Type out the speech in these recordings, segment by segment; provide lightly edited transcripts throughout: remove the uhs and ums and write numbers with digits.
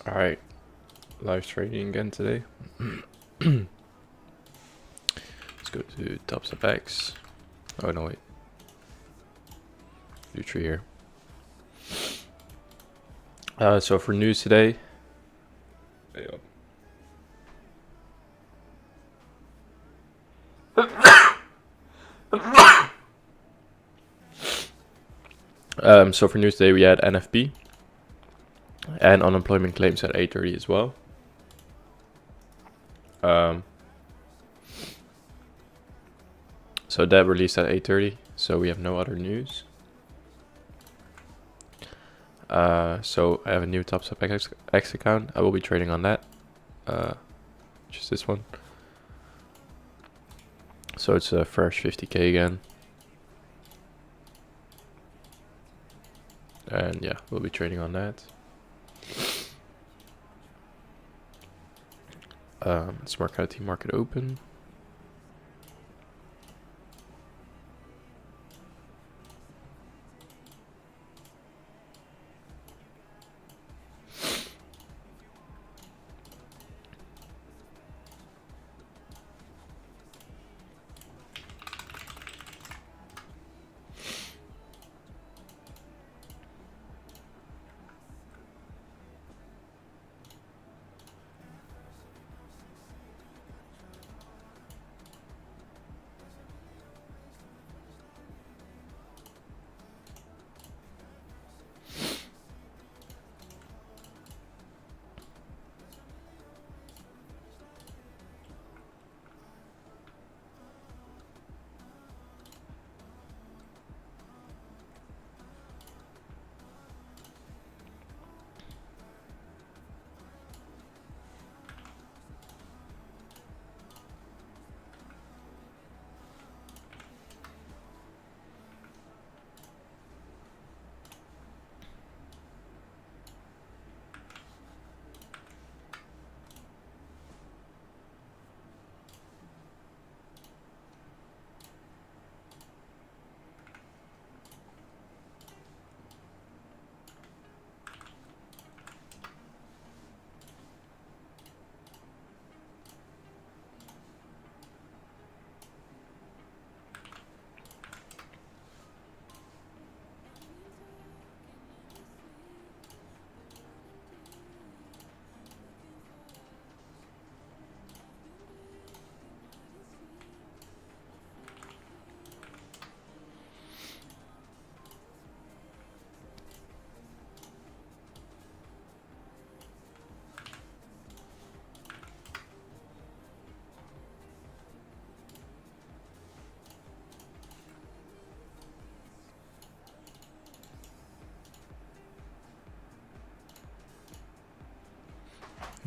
Alright, live trading again today. Let's go to TopstepX. Oh no, wait. Future here. So for news today. So for news today we had NFP and unemployment claims at 8:30 as well. So that released at 8:30. So we have no other news. So I have a new TopstepX account. I will be trading on that. Just this one. So it's a fresh 50k again. And yeah, we'll be trading on that. Smart ICT market open.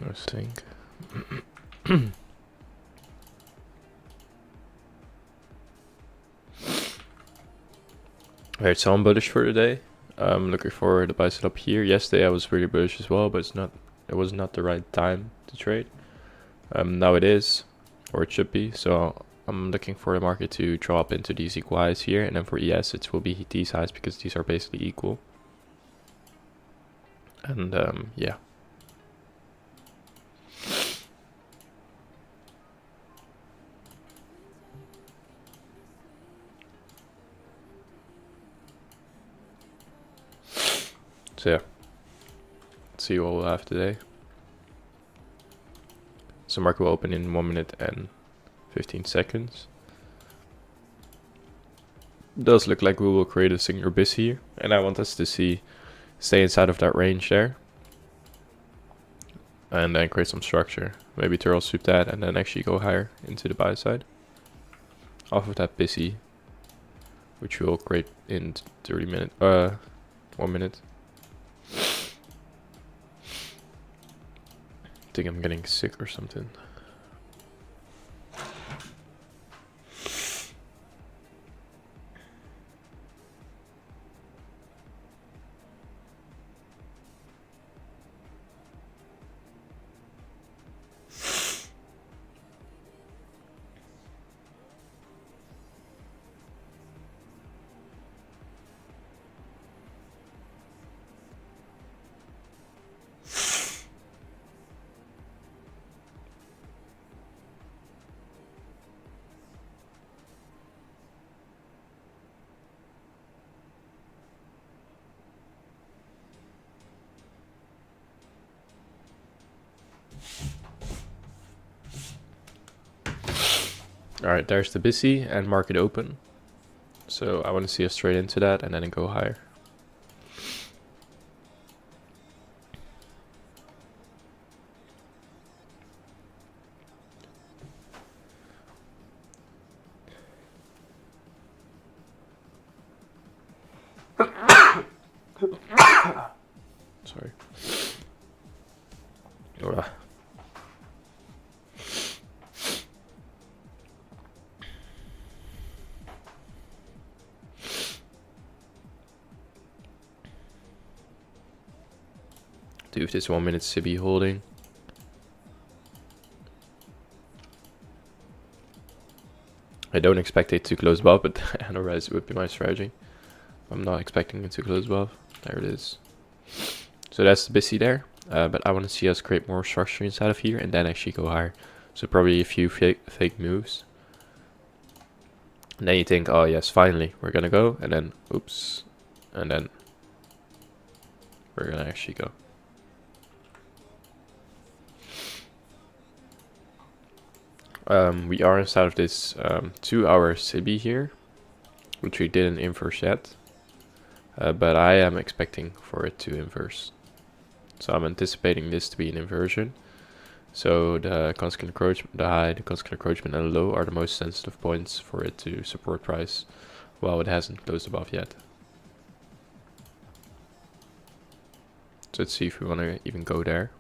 Let's think. Alright, so I'm bullish for today. I'm looking for the buy setup here. Yesterday I was really bullish as well, but it was not the right time to trade. Now it is, or it should be. So I'm looking for the market to drop into these equal highs here, and then for ES it will be these highs because these are basically equal. And yeah. So yeah, let's see what we'll have today. So market will open in 1 minute and 15 seconds. It does look like we will create a singular BIS here, and I want us to stay inside of that range there. And then create some structure. Maybe turtle sweep that and then actually go higher into the buy side. Off of that BIS, which we'll create in 1 minute. I think I'm getting sick or something. Alright, there's the busy and market open. So I want to see us straight into that and then go higher. Sorry. Ugh. Do this 1 minute Sibi holding. I don't expect it to close above, but otherwise it would be my strategy. I'm not expecting it to close above. There it is. So that's the busy there. But I want to see us create more structure inside of here and then actually go higher. So probably a few fake moves. And then you think, oh yes, finally, we're gonna go. And then, oops. And then we're gonna actually go. We are inside of this 2 hour Sibi here, which we didn't inverse yet. But I am expecting for it to inverse. So I'm anticipating this to be an inversion. So the constant encroachment, the high, the constant encroachment and the low are the most sensitive points for it to support price, while it hasn't closed above yet. So let's see if we want to even go there.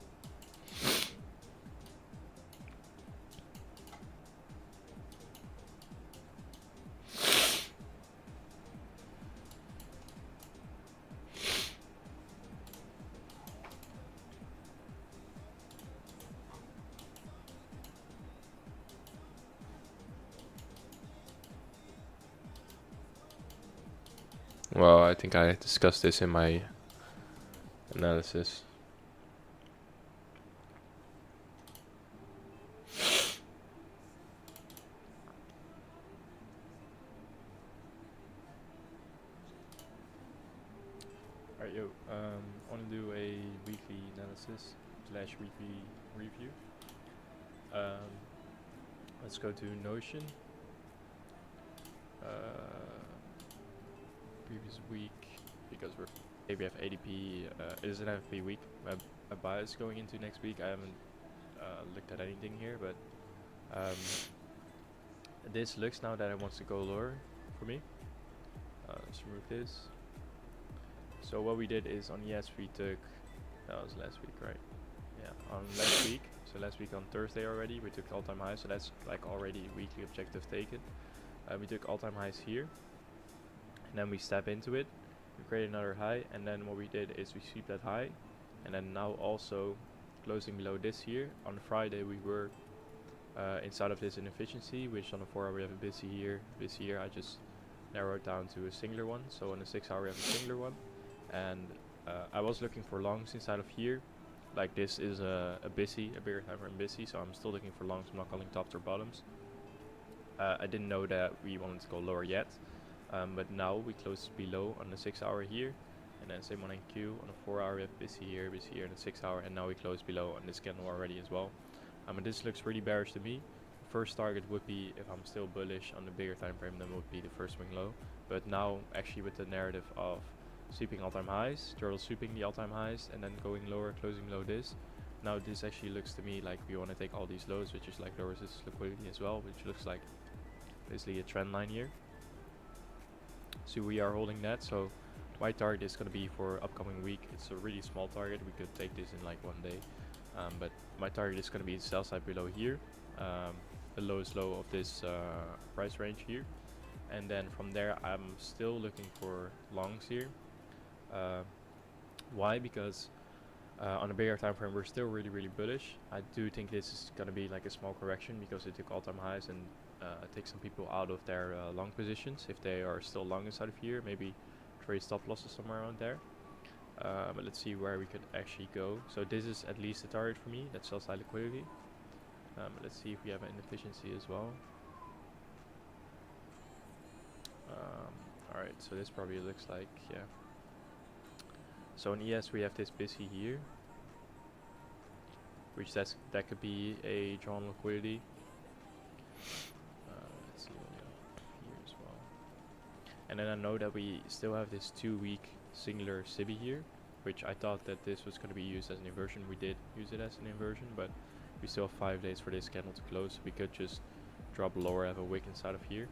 Well, I think I discussed this in my analysis. Alright, yo, I want to do a weekly analysis / weekly review. Let's go to Notion. Previous week, because we have ADP. It is an FP week. My bias going into next week. I haven't looked at anything here, but this looks now that it wants to go lower for me. Let's remove this. So what we did is on yes we took, that was last week, right? Yeah, on last week. So last week on Thursday already we took all-time highs. So that's like already weekly objective taken. We took all-time highs here, and then we step into it. We create another high, and then what we did is we sweep that high, and then now also closing below this here. On Friday we were inside of this inefficiency, which on the 4 hour we have a busy here. I just narrowed down to a singular one. So on the 6 hour we have a singular one, and I was looking for longs inside of here. Like this is a bigger time frame busy, so I'm still looking for longs. I'm not calling tops or bottoms. I didn't know that we wanted to go lower yet, but now we close below on the 6 hour here, and then same on NQ. On the 4 hour we have busy here, and the 6 hour, and now we close below on this candle already as well. And this looks really bearish to me. First target would be, if I'm still bullish on the bigger time frame, then would be the first swing low. But now actually with the narrative of sweeping all-time highs, turtle sweeping the all-time highs, and then going lower, closing below this. Now this actually looks to me like we want to take all these lows, which is like lower resistance liquidity as well, which looks like basically a trend line here. So we are holding that. So my target is going to be for upcoming week. It's a really small target. We could take this in like 1 day. But my target is going to be sell side below here, the lowest low of this price range here, and then from there I'm still looking for longs here. Why? Because on a bigger time frame we're still really bullish. I do think this is going to be like a small correction because it took all-time highs and take some people out of their long positions if they are still long inside of here. Maybe trade stop losses somewhere around there. But let's see where we could actually go. So this is at least a target for me. That's sell side liquidity. Let's see if we have an inefficiency as well. Alright, so this probably looks like, yeah. So in ES we have this busy here, which that could be a drawn liquidity. And then I know that we still have this 2-week singular SIBI here, which I thought that this was going to be used as an inversion. We did use it as an inversion, but we still have 5 days for this candle to close. We could just drop lower, have a wick inside of here.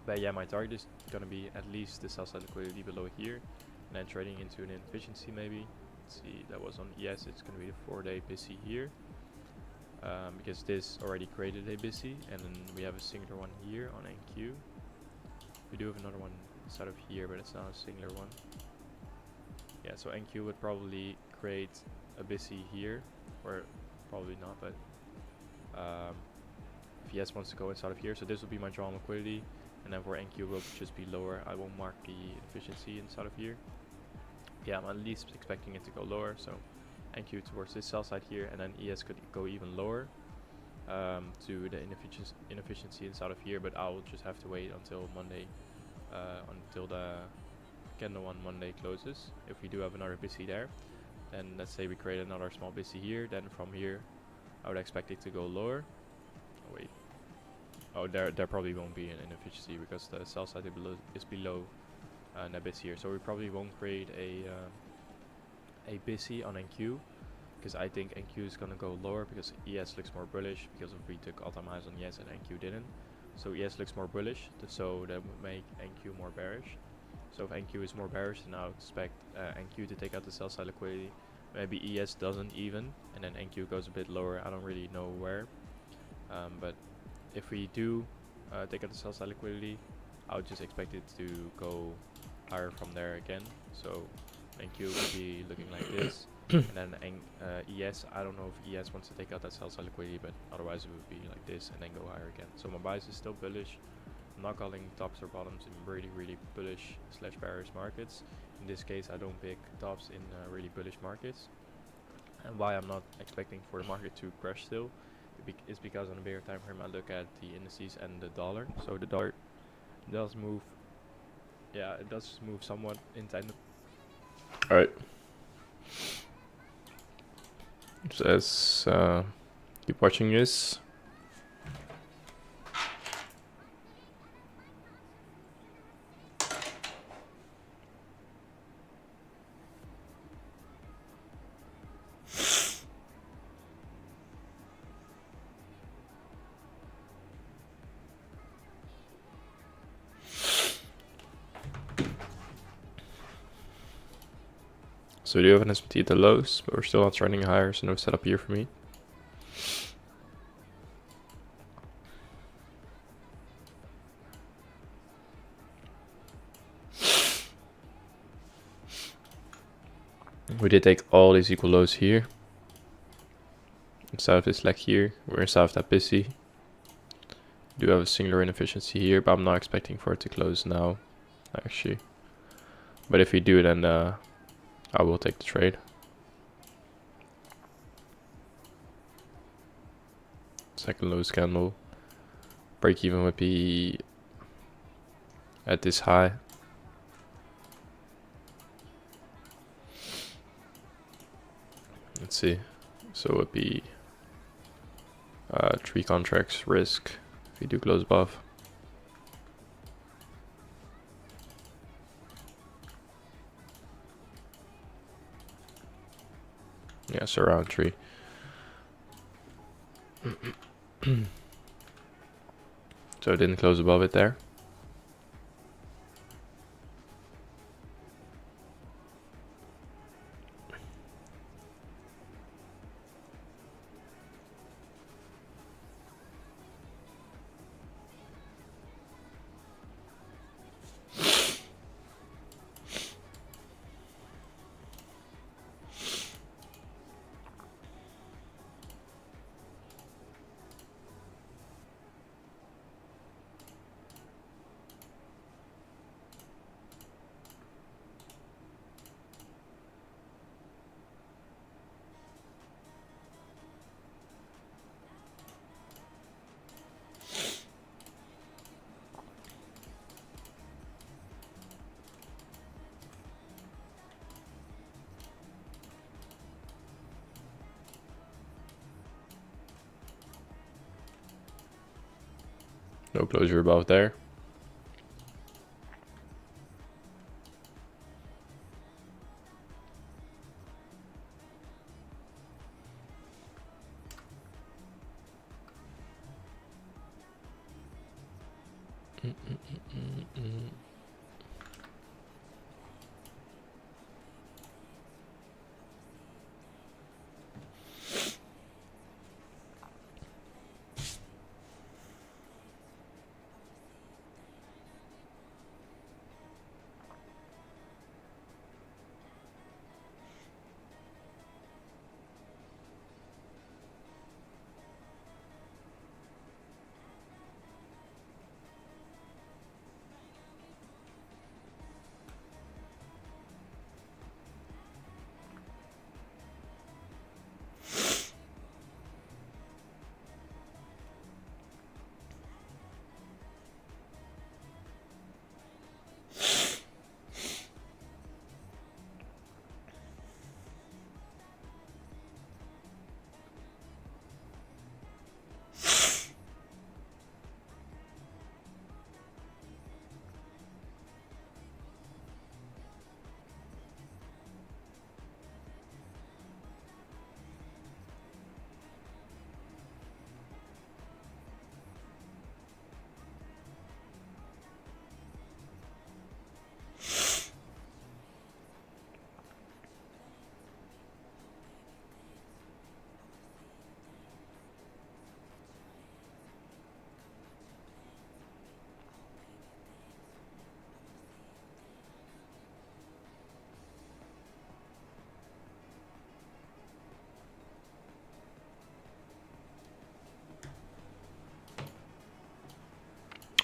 But yeah, my target is going to be at least the sell side liquidity below here, and then trading into an inefficiency maybe. Let's see, that was on ES, it's going to be the 4-day BISI here. Because this already created a BISI, and then we have a singular one here on NQ. We do have another one inside of here, but it's not a singular one. Yeah, so NQ would probably create a BISI here, or probably not, but if ES wants to go inside of here, so this will be my drawn liquidity, and then for NQ will just be lower. I won't mark the efficiency inside of here. Yeah, I'm at least expecting it to go lower, so NQ towards this sell side here, and then ES could go even lower to the inefficiency inside of here, but I'll just have to wait until Monday, until the candle on Monday closes. If we do have another BISI there, then let's say we create another small BISI here, then from here I would expect it to go lower. Oh wait, oh there probably won't be an inefficiency because the sell side is below that BISI here, so we probably won't create a BISI on NQ, because I think NQ is going to go lower because ES looks more bullish, because if we took all-time highs on ES and NQ didn't. So ES looks more bullish, so that would make NQ more bearish. So if NQ is more bearish, then I would expect NQ to take out the sell side liquidity. Maybe ES doesn't even, and then NQ goes a bit lower. I don't really know where. But if we do take out the sell side liquidity, I would just expect it to go higher from there again. So NQ would be looking like this. And then ES, I don't know if ES wants to take out that sell side liquidity, but otherwise it would be like this and then go higher again. So my bias is still bullish. I'm not calling tops or bottoms in really bullish / bearish markets. In this case, I don't pick tops in really bullish markets. And why I'm not expecting for the market to crash still is because on a bigger time frame I look at the indices and the dollar. So the dollar does move, yeah, it does move somewhat in tandem. Alright. Says keep watching this. So we do have an SPT at the lows, but we're still not trending higher, so no setup here for me. We did take all these equal lows here. Inside of this leg here, we're inside of that BISI. Do have a singular inefficiency here, but I'm not expecting for it to close now, actually. But if we do, then I will take the trade. Second lowest candle. Break even would be at this high. Let's see. So it would be 3 contracts risk if you do close above. Yeah, so around 3. So it didn't close above it there. No closure above there.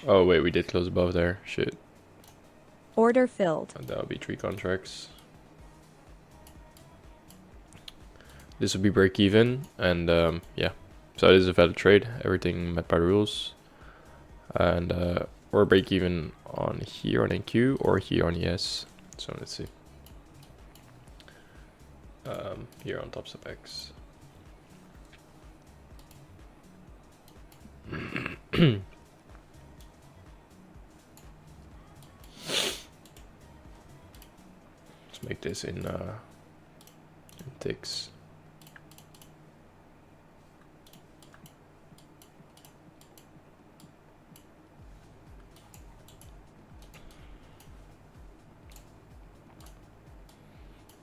Oh wait, we did close above there. Shit. Order filled. And that'll be 3 contracts. This will be break even, and yeah. So it is a valid trade. Everything met by the rules. And or break even on here on NQ or here on ES. So let's see. Here on TopstepX. Let's make this in ticks.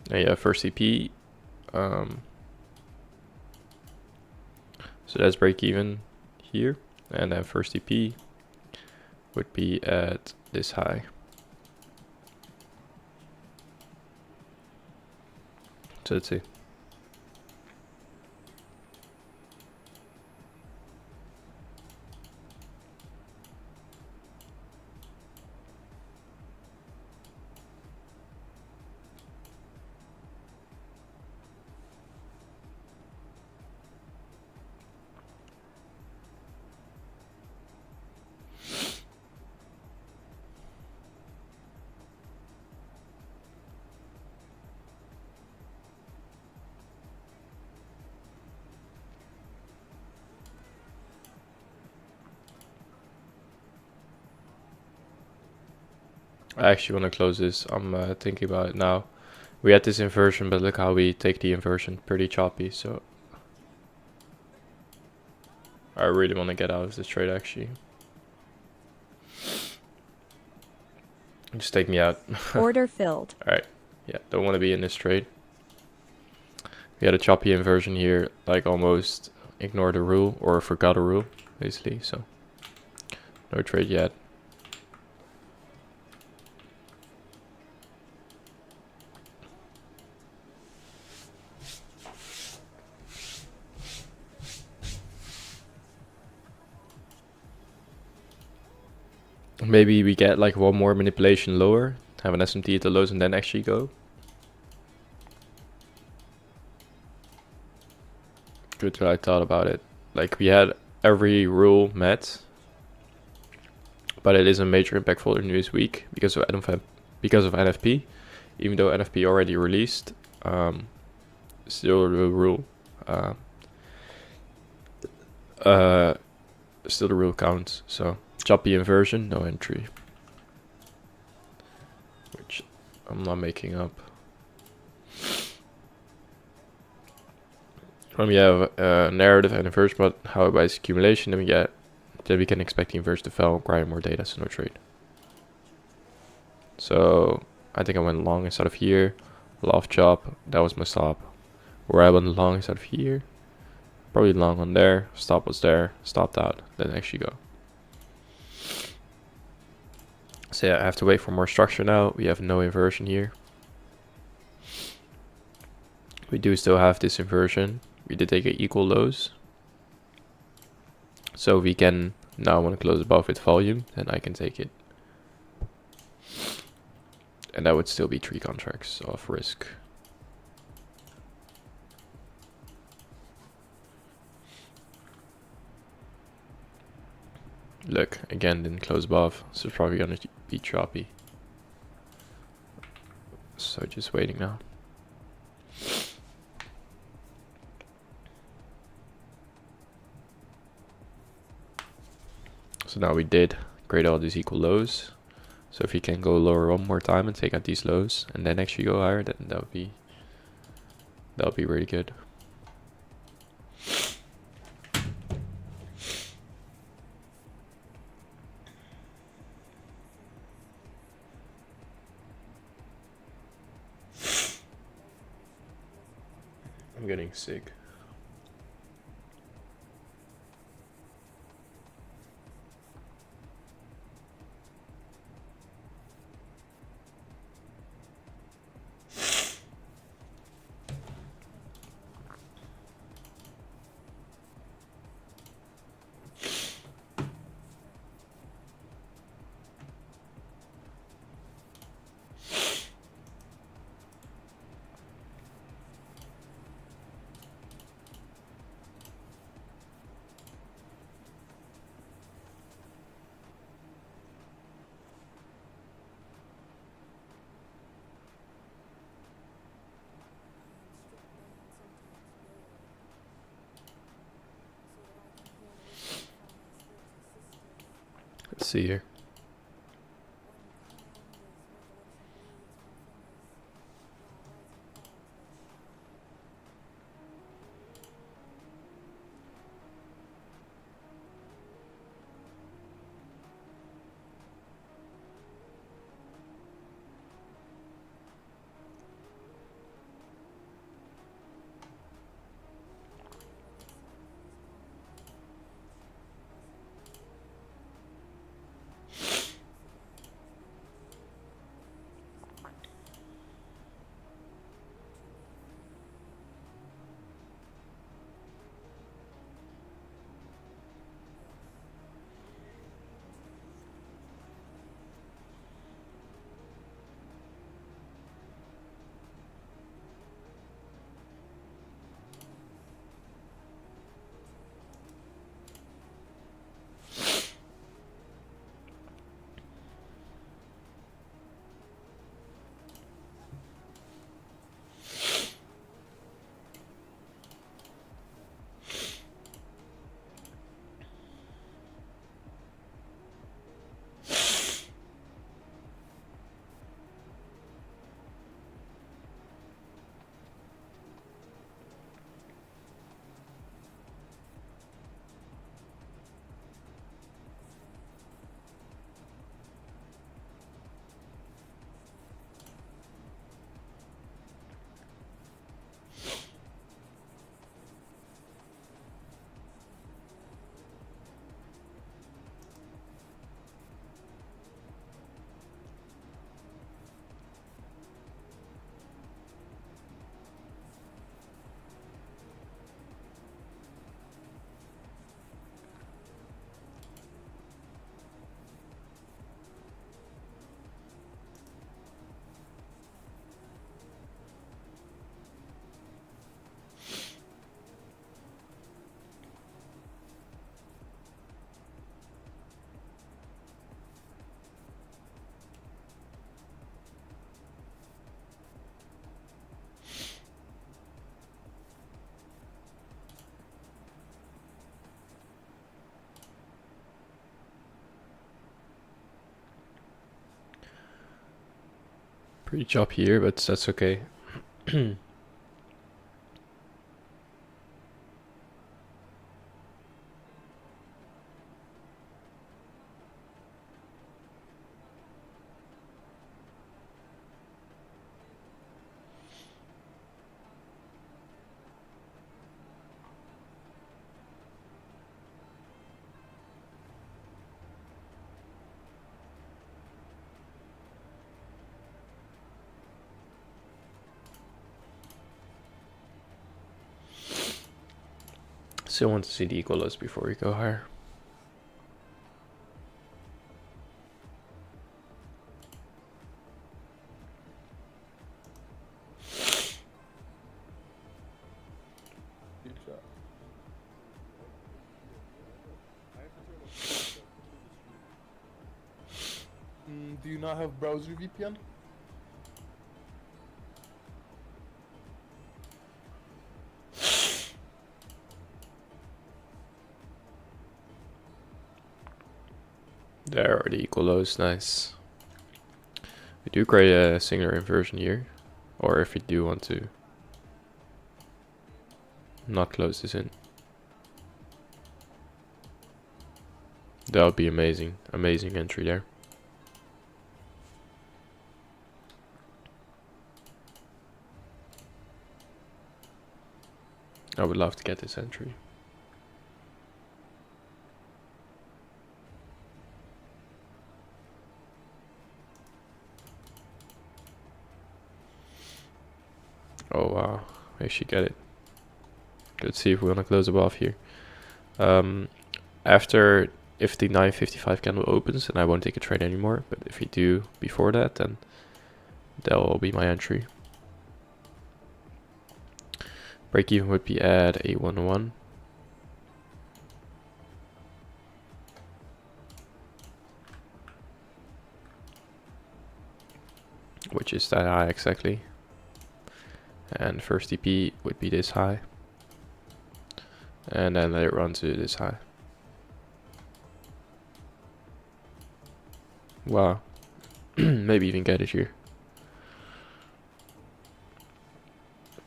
And yeah, first CP. So that's break even here, and then first TP would be at this high. So let's see. I actually want to close this. I'm thinking about it now. We had this inversion, but look how we take the inversion. Pretty choppy, so I really want to get out of this trade actually. Just take me out. Order filled. Alright, yeah, don't want to be in this trade. We had a choppy inversion here, like almost ignored a rule or forgot a rule, basically, so no trade yet. Maybe we get like one more manipulation lower, have an SMT at the lows and then actually go. Good that I thought about it. Like we had every rule met, but it is a major impact folder this week because of NFP. Even though NFP already released, still the rule, still the rule counts. So choppy inversion, no entry, which I'm not making up. When we have narrative and inversion, but how it buys accumulation, then we get then we can expect the inverse to fail, grind more data, so no trade. So I think I went long instead of here. Love chop, that was my stop. Where I went long instead of here. Probably long on there, stop was there, stopped out, then actually go. So yeah, I have to wait for more structure now. We have no inversion here. We do still have this inversion. We did take equal lows. So we can now want to close above with volume, then I can take it. And that would still be 3 contracts of risk. Look, again, didn't close above, so it's probably gonna be choppy. So just waiting now. So now we did create all these equal lows. So if you can go lower one more time and take out these lows, and then actually go higher, then that would be really good. I'm getting sick. Let's see here. Pretty choppy here, but that's okay. still want to see the equal lows before we go higher. Good shot. Do you not have browser VPN? There are the equal lows, nice. We do create a singular inversion here, or if we do want to not close this in. That would be amazing, amazing entry there. I would love to get this entry. Oh wow, we actually get it. Let's see if we want to close above here. After, if the 955 candle opens, then I won't take a trade anymore. But if we do before that, then that will be my entry. Break even would be at 811. Which is that high exactly. And first TP would be this high. And then let it run to this high. Wow. Maybe even get it here.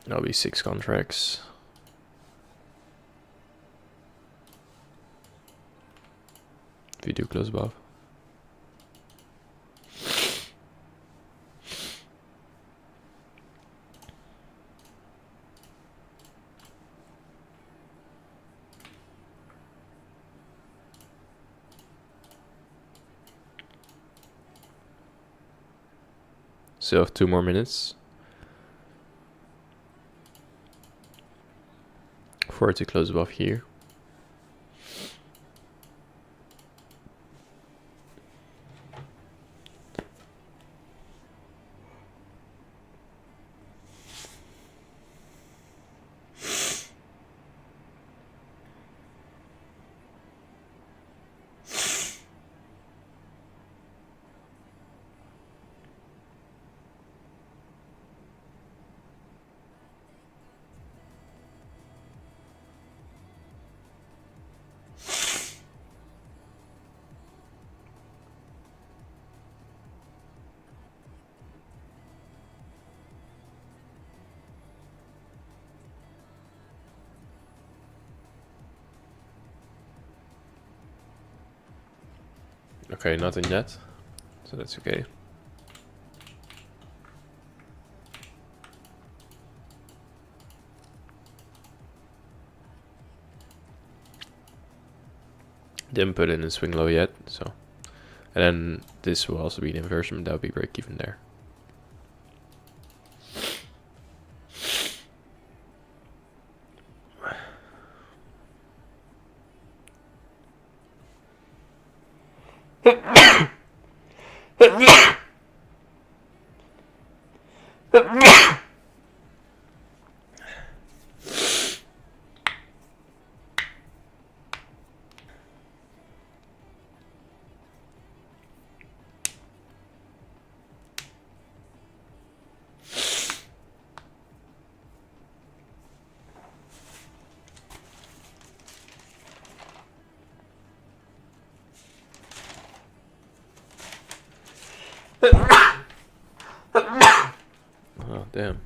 That'll be 6 contracts. If you do close above. Still have 2 more minutes for it to close above here. Okay, nothing yet, so that's okay. Didn't put in a swing low yet, so. And then this will also be an inversion, that'll be break even there. Oh, damn.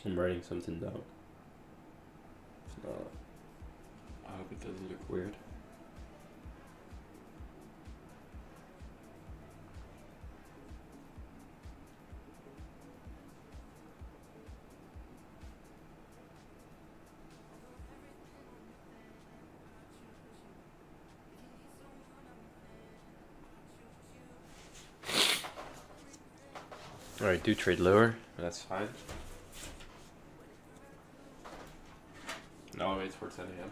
I'm writing something down. It's not. I hope it doesn't look weird. Alright, do trade lower. That's fine. No, I'll wait for 10 a.m.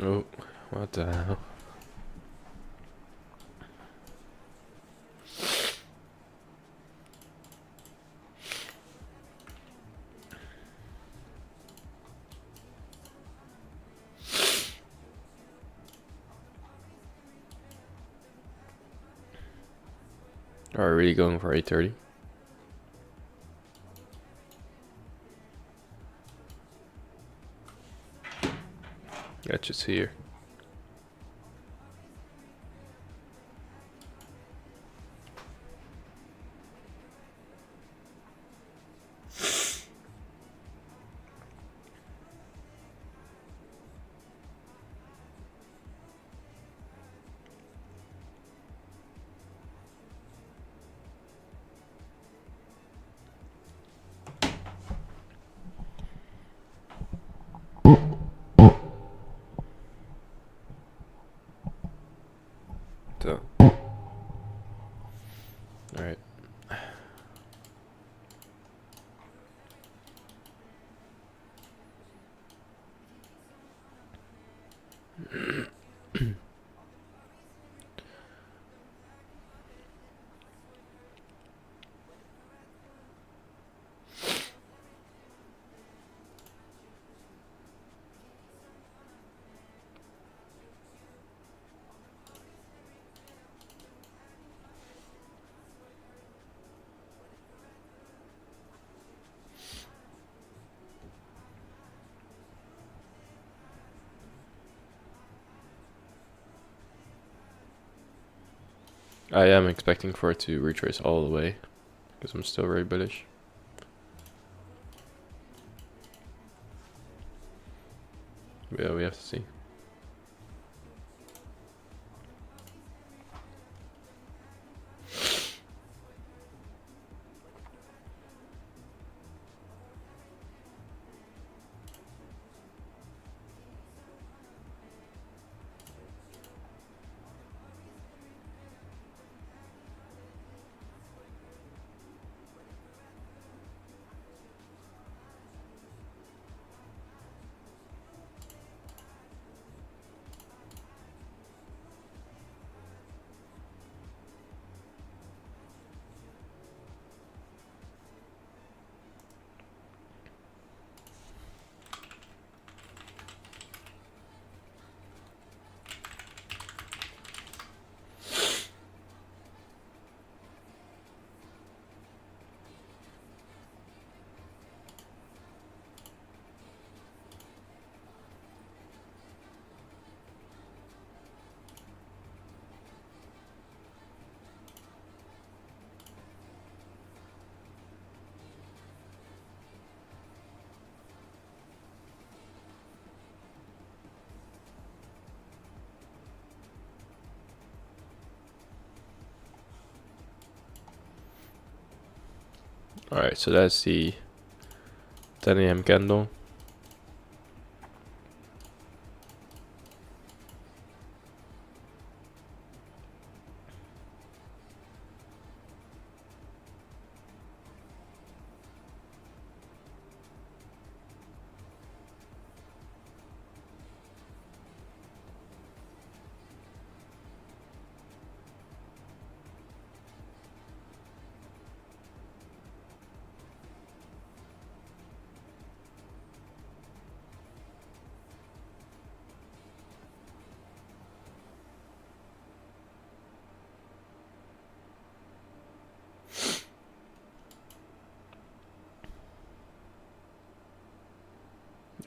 Oh, what the hell? Are we really going for 8:30? Yeah, just here. So, alright. I am expecting for it to retrace all the way, because I'm still very bullish. Yeah, we have to see. Alright, so that's the 10 a.m. candle.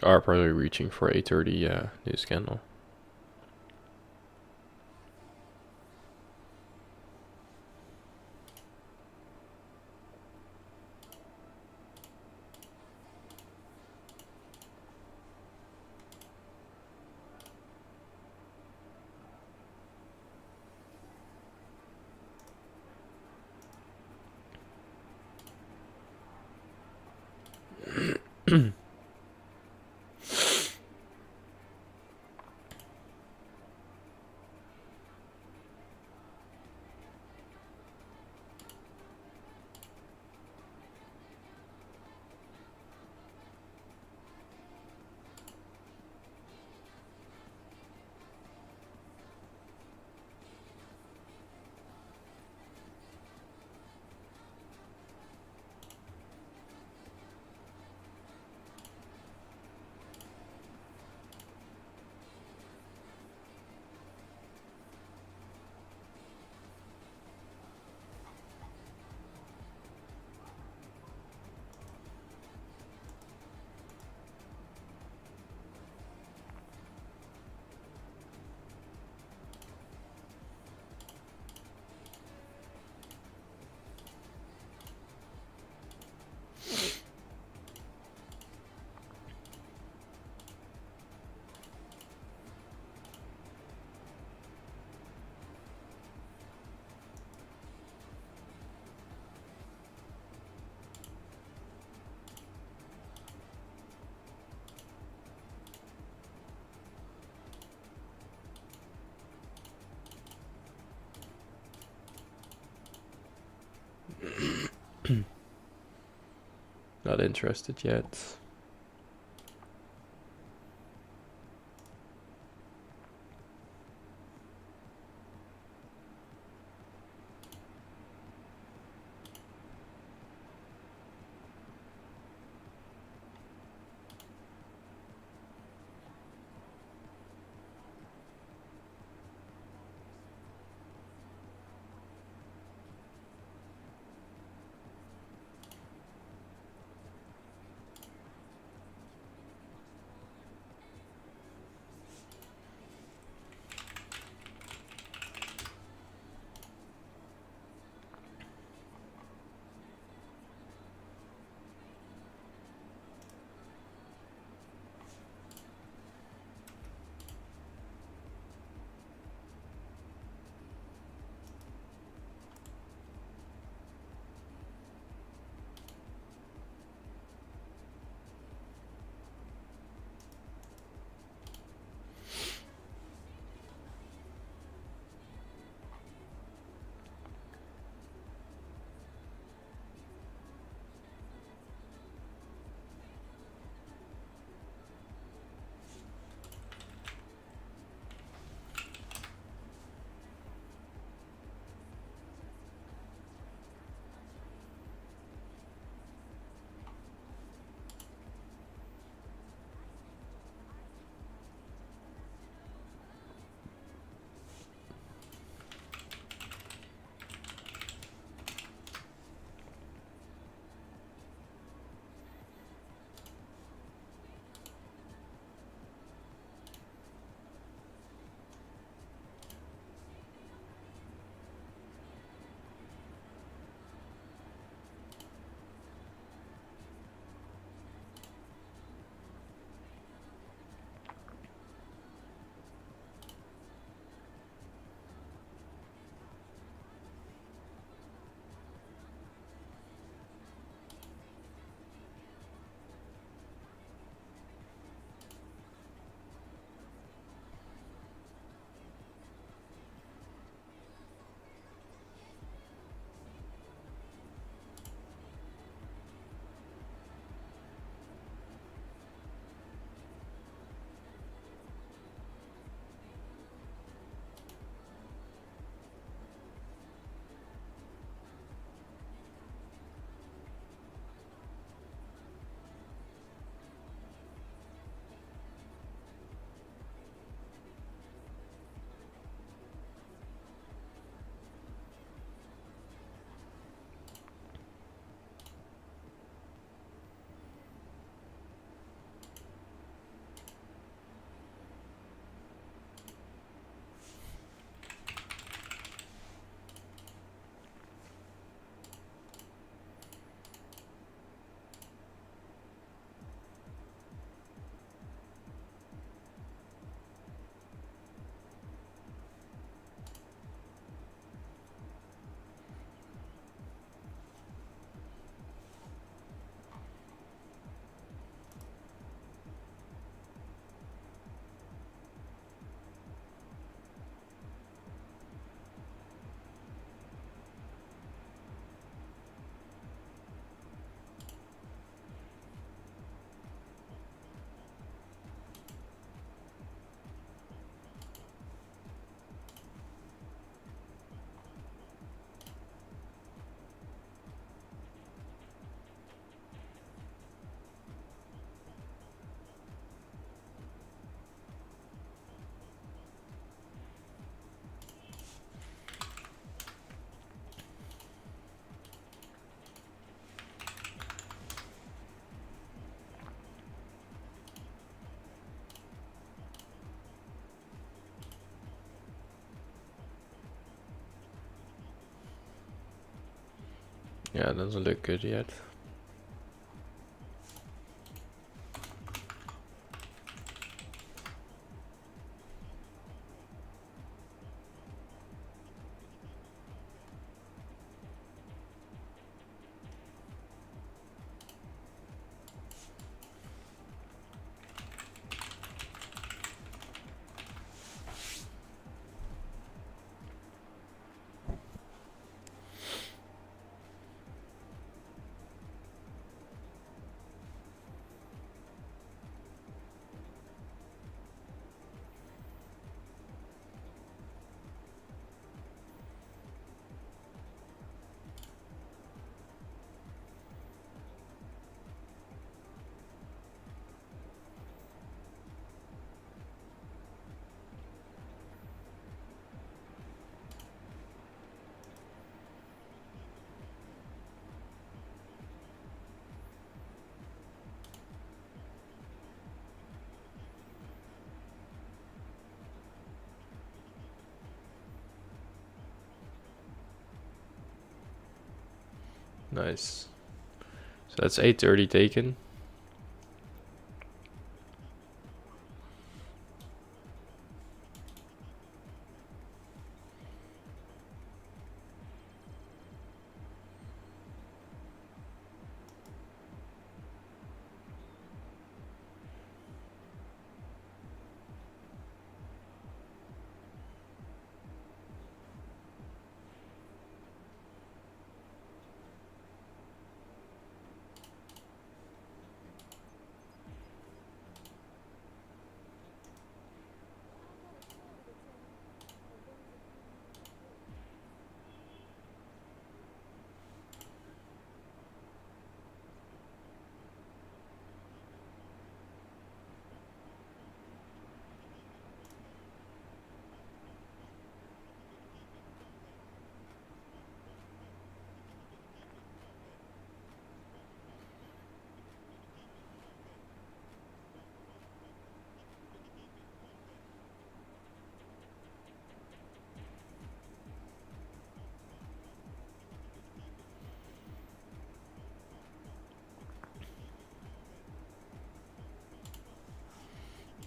Are probably reaching for 8:30 news candle. Not interested yet. Yeah, it doesn't look good yet. Nice. So that's 830 taken.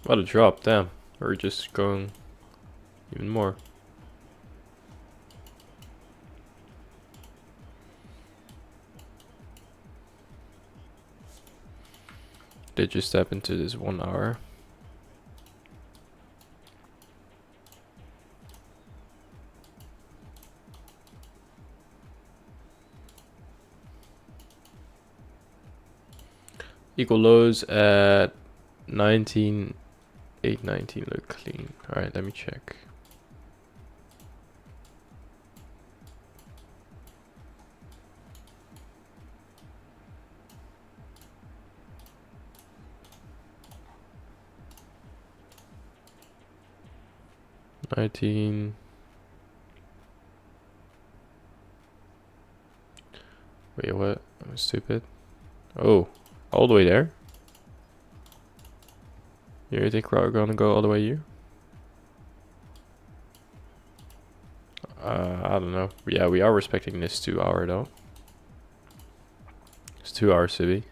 What a drop, damn. We're just going even more. Did just step into this 1 hour. Equal lows at 19, 819 look clean. Alright, let me check. Wait, what? I'm stupid. Oh, all the way there? You think we're gonna go all the way here? I don't know. Yeah, we are respecting this 2 hour though. It's 2 hours, Civi.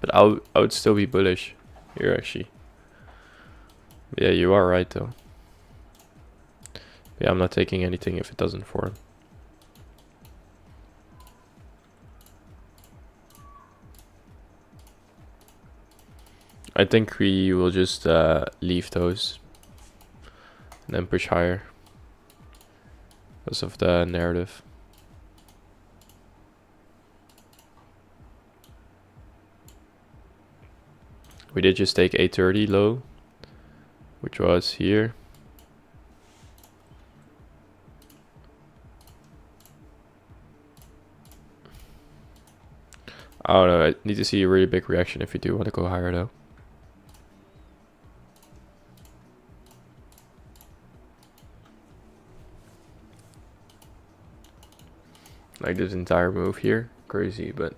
But I would still be bullish here actually. Yeah, you are right though. Yeah, I'm not taking anything if it doesn't form. I think we will just leave those and then push higher because of the narrative. We did just take 830 low, which was here. I don't know, I need to see a really big reaction if you do want to go higher though. Like this entire move here, crazy, but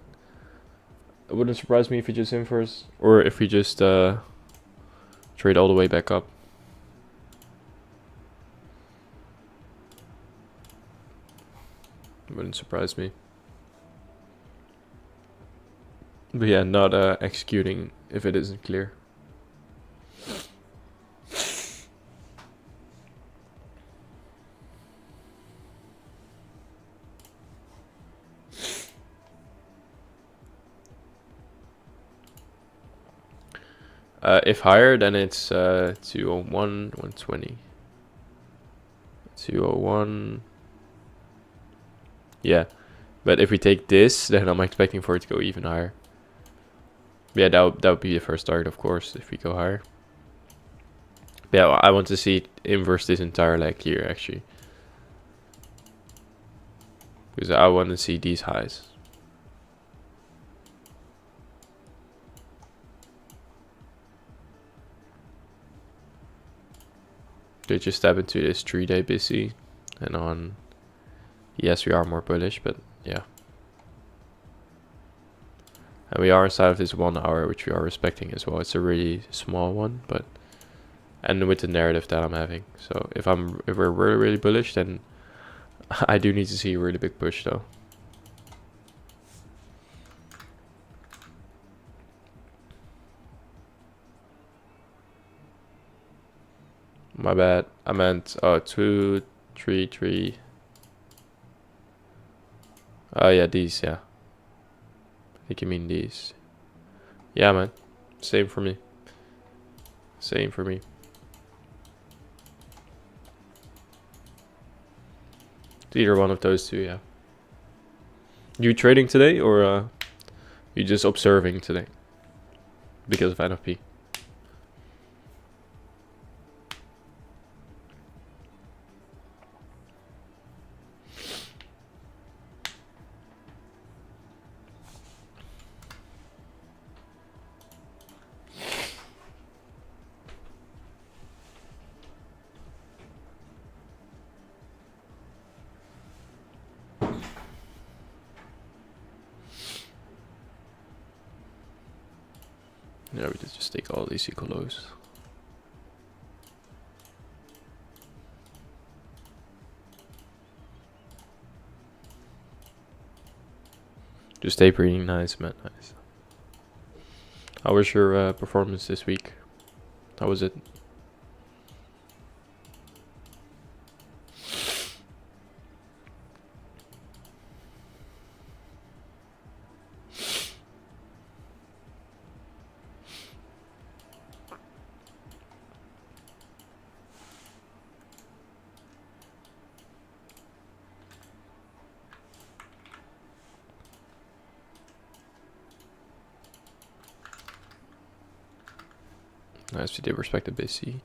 it wouldn't surprise me if he just in first, or if we just trade all the way back up. Wouldn't surprise me. But yeah, not executing if it isn't clear. If higher, then it's 201, 120. 201. Yeah, but if we take this, then I'm expecting for it to go even higher. Yeah, that would be the first target, of course, if we go higher. But yeah, I want to see it inverse this entire leg here, actually. Because I want to see these highs. They just step into this 3-day busy. And on... Yes, we are more bullish, but yeah. And we are inside of this 1 hour, which we are respecting as well. It's a really small one, but... And with the narrative that I'm having. So if we're really, really bullish, then I do need to see a really big push though. My bad. I meant 2, 3, 3. Oh yeah, these, yeah. I think you mean these. Yeah, man. Same for me. Same for me. It's either one of those two, yeah. You trading today or you just observing today? Because of NFP. Yeah, we did just take all these equal lows. Just tapering, nice, man, nice. How was your performance this week? How was it? Nice, we did respect the busy.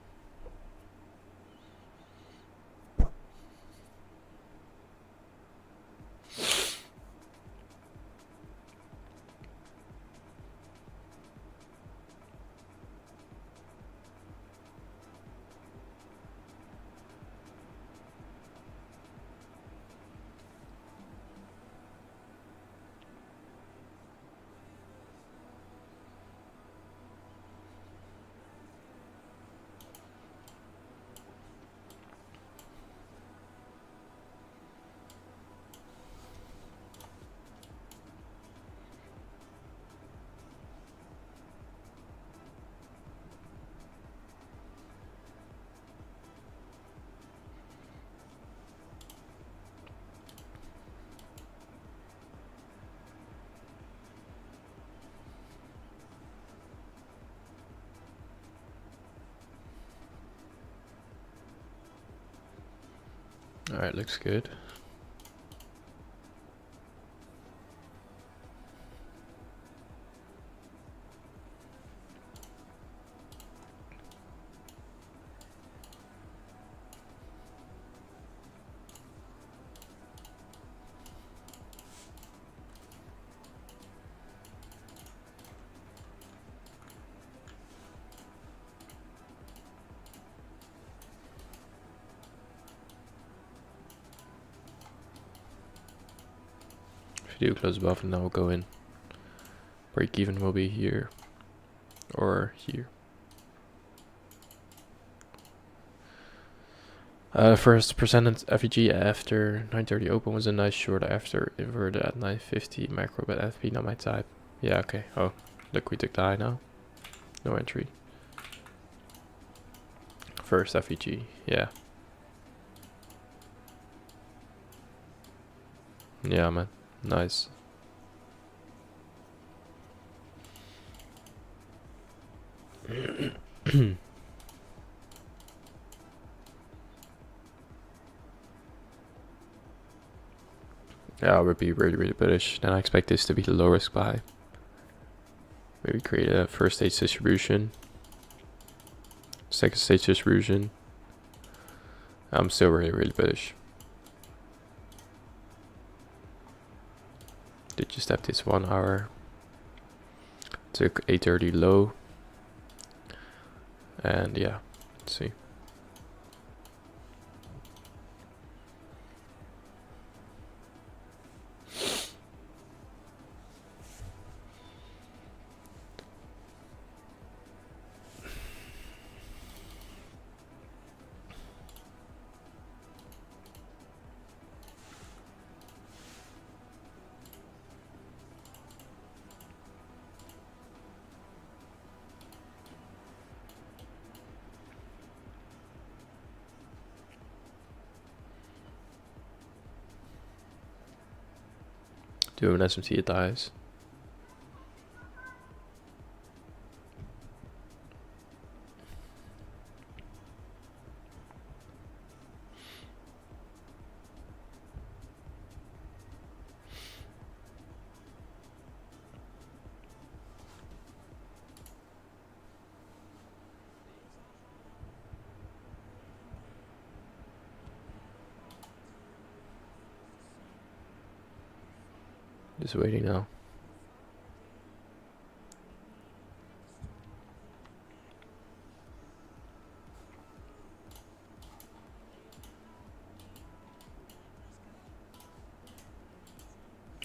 Alright, looks good. Video close above and now we'll go in. Break even will be here or here. First presented FEG after 9:30 open was a nice short after inverted at 9:50 macro, but FP not my type. Yeah, okay. Oh, look, we took the high now. No entry. First FEG, yeah. Yeah, man. Nice. Yeah, I would be really, really bullish. Then I expect this to be the low risk buy. Maybe create a first stage distribution. Second stage distribution. I'm still really, really bullish. Did you step this 1 hour? Took 8:30 low. And yeah, let's see. Do an SMT at the highs. Just waiting now.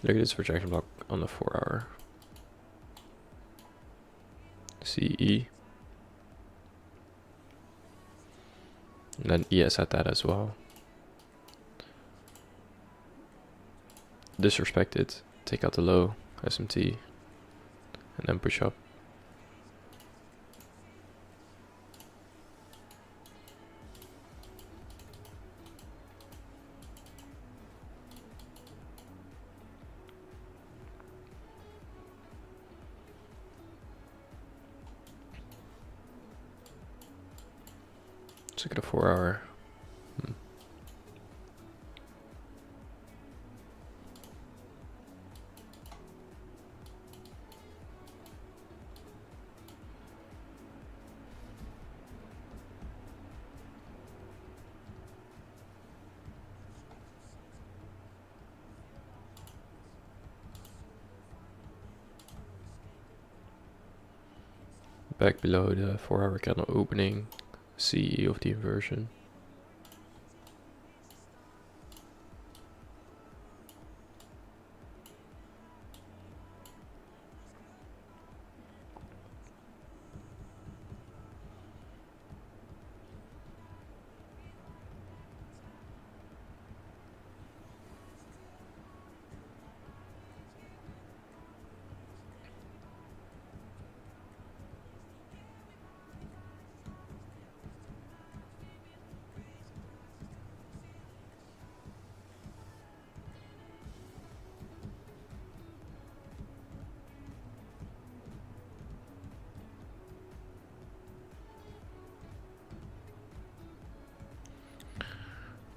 Look at this rejection block on the 4 hour. CE. And then ES at that as well. Disrespect it. Take out the low SMT. And then push up. Let's look at a 4 hour. Back below the 4 hour candle opening. CE of the inversion.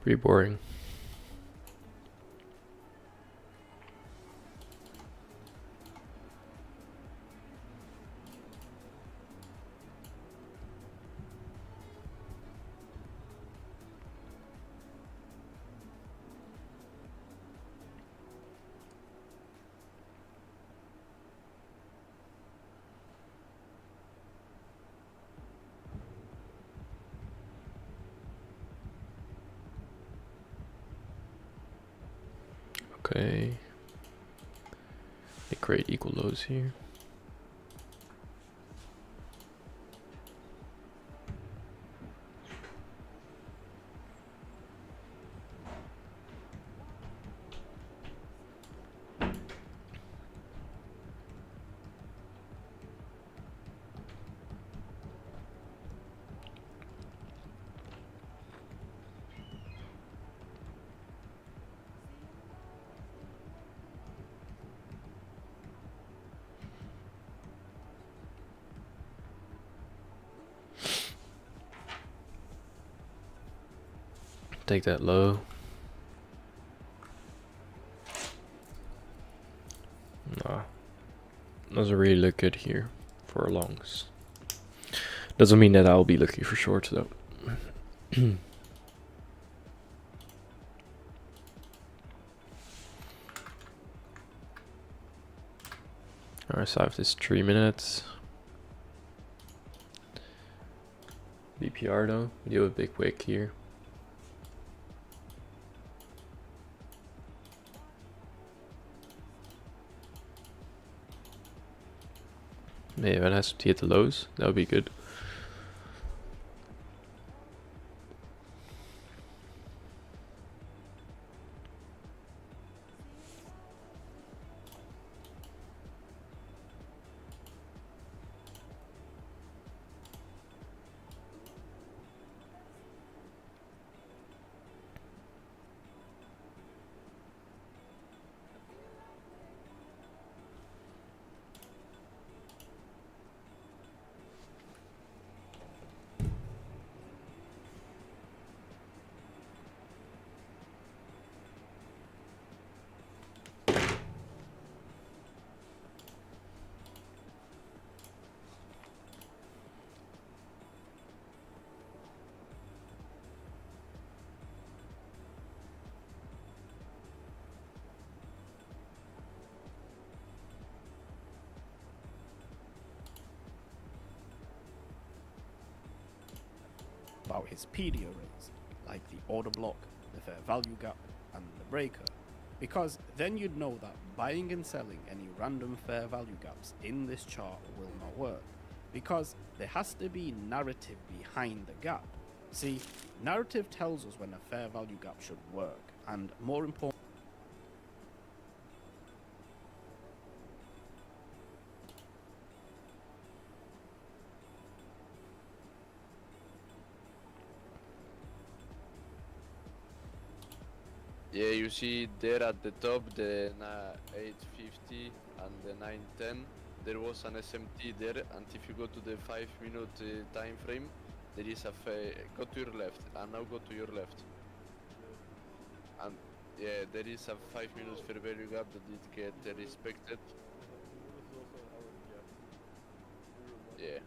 Pretty boring. Okay. They create equal lows here. Take that low. Nah, doesn't really look good here for longs. Doesn't mean that I'll be looking for shorts though. Alright, so I have this 3 minutes. BPR though, we do a big wick here. Maybe it has to hit the lows, that would be good. About his PD arrays, like the order block, the fair value gap, and the breaker, because then you'd know that buying and selling any random fair value gaps in this chart will not work, because there has to be narrative behind the gap. See, narrative tells us when a fair value gap should work, and more important, Yeah, you see there at the top the 850 and the 910. There was an SMT there, and if you go to the 5-minute time frame, there is a go to your left, and now go to your left. And yeah, there is a 5 minutes fair value gap that did get respected. Yeah.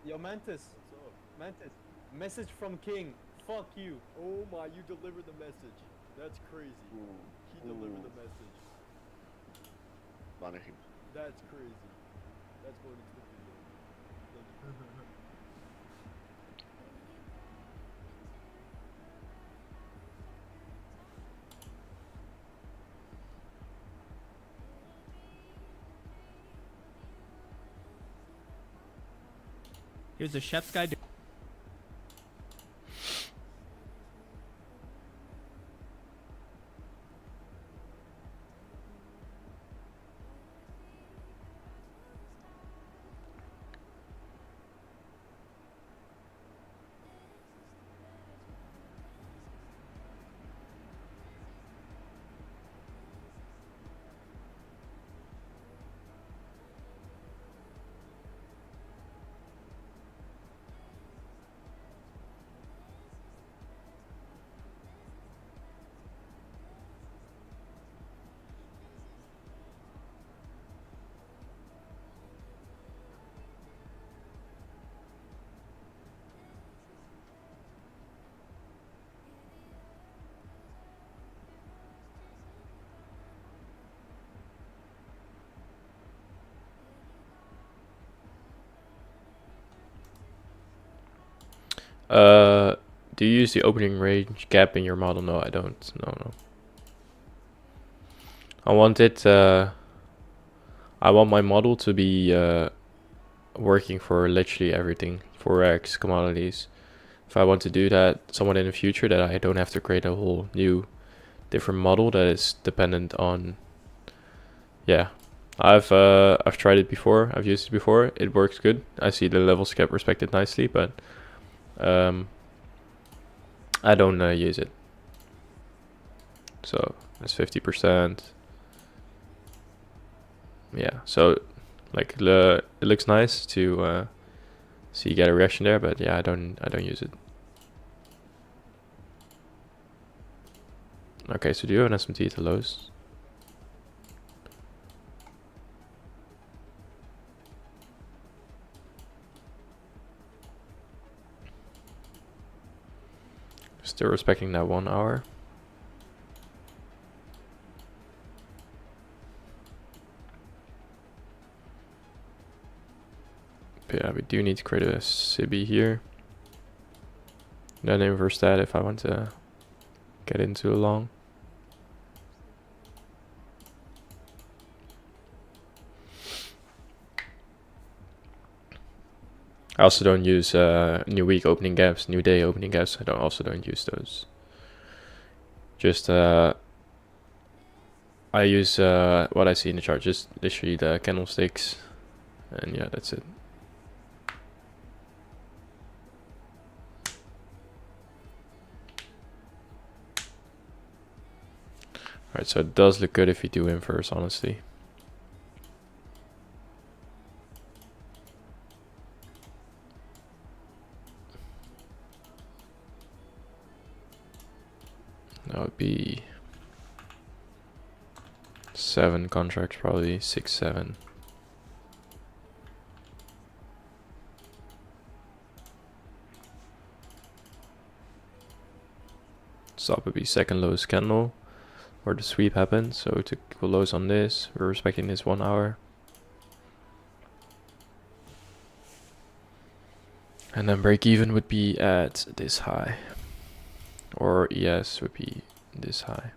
Yo, Mantis. Mantis. Message from King. Fuck you. Oh my, you delivered the message. That's crazy. Ooh. He delivered the message. Ban him. That's crazy. That's going into the video. Thank you. Here's a chef's guide. Do you use the opening range gap in your model? No, I don't. No. I want it, I want my model to be working for literally everything, forex, commodities. If I want to do that somewhat in the future, that I don't have to create a whole new different model that is dependent on, yeah. I've tried it before, I've used it before, it works good. I see the levels get respected nicely, but I don't use it. So that's 50%. Yeah, so like it looks nice to So you get a reaction there, but yeah, I don't use it. Okay, so do you have an SMT to lows? Still respecting that 1 hour. But yeah, we do need to create a SIBI here. Then inverse that if I want to get into a long. I also don't use new week opening gaps, new day opening gaps. I also don't use those. Just I use what I see in the chart, just literally the candlesticks, and yeah, that's it. Alright, so it does look good if you do inverse, honestly. That would be 7 contracts, probably 6, 7. Stop would be second lowest candle, where the sweep happened. So we took equal lows on this. We're respecting this 1 hour. And then break even would be at this high. Or ES would be this high.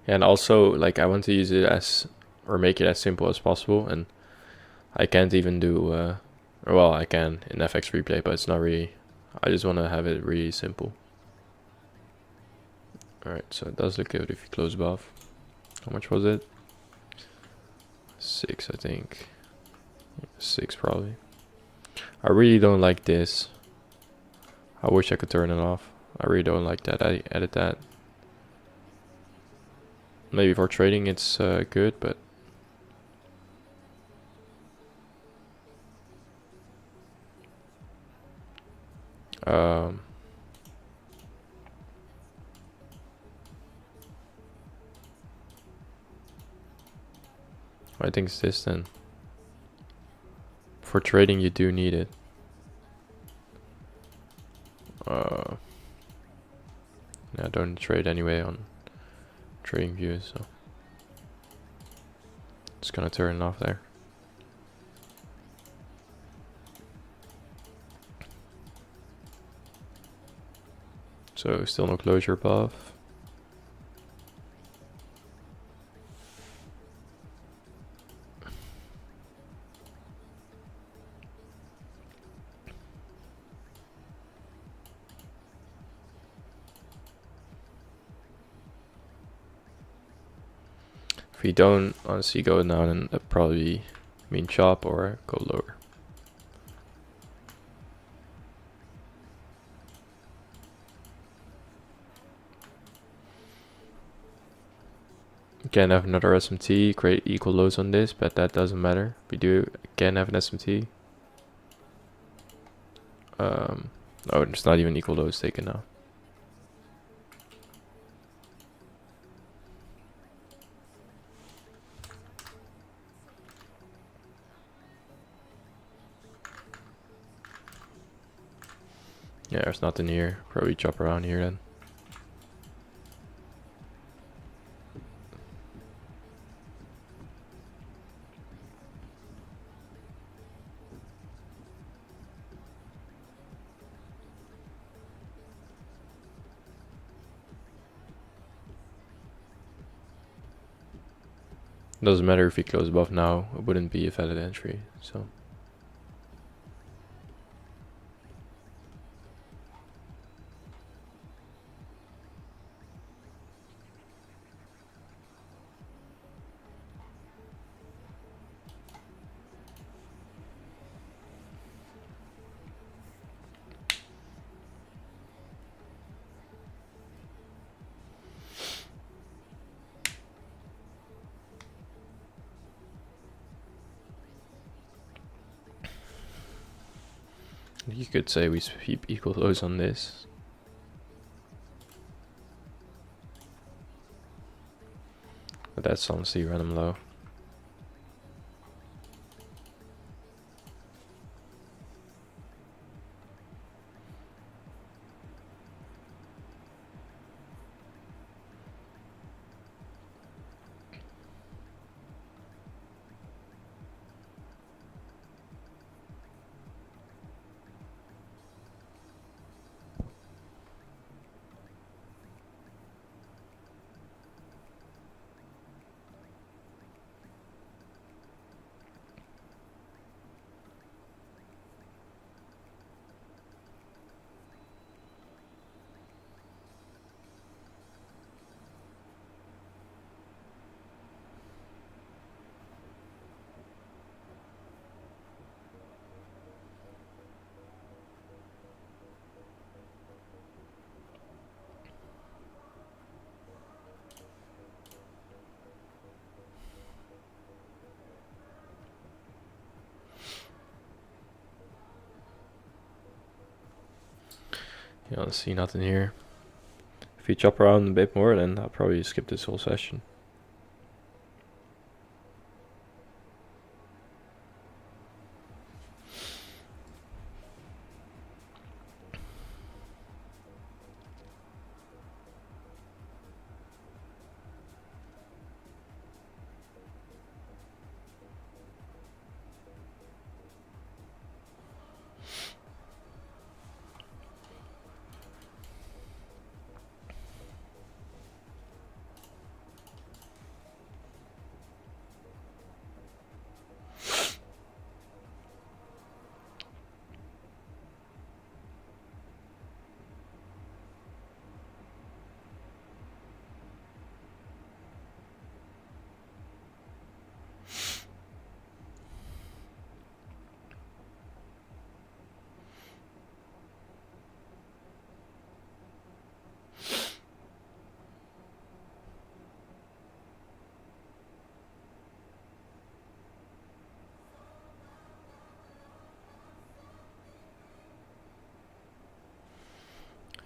And also, like, I want to use it as, or make it as simple as possible. And I can't even do, well, I can in FX replay, but it's not really, I just want to have it really simple. Alright, so it does look good if you close above. How much was it? 6, I think. 6 probably. I really don't like this. I wish I could turn it off. I really don't like that. I edit that. Maybe for trading it's good, but I think it's this then. For trading you do need it. Yeah, I don't trade anyway on trading views, so just gonna turn it off there. So still no closure above. If we don't honestly go down, then that probably mean chop or go lower. Again, have another SMT, create equal lows on this, but that doesn't matter. We do again have an SMT. Oh, there's not even equal lows taken now. Yeah, there's nothing here. Probably chop around here then. Doesn't matter if we close above now, it wouldn't be a valid entry, so. You could say we sweep equal lows on this. But that's honestly random low. You don't see nothing here. If you chop around a bit more, then I'll probably skip this whole session.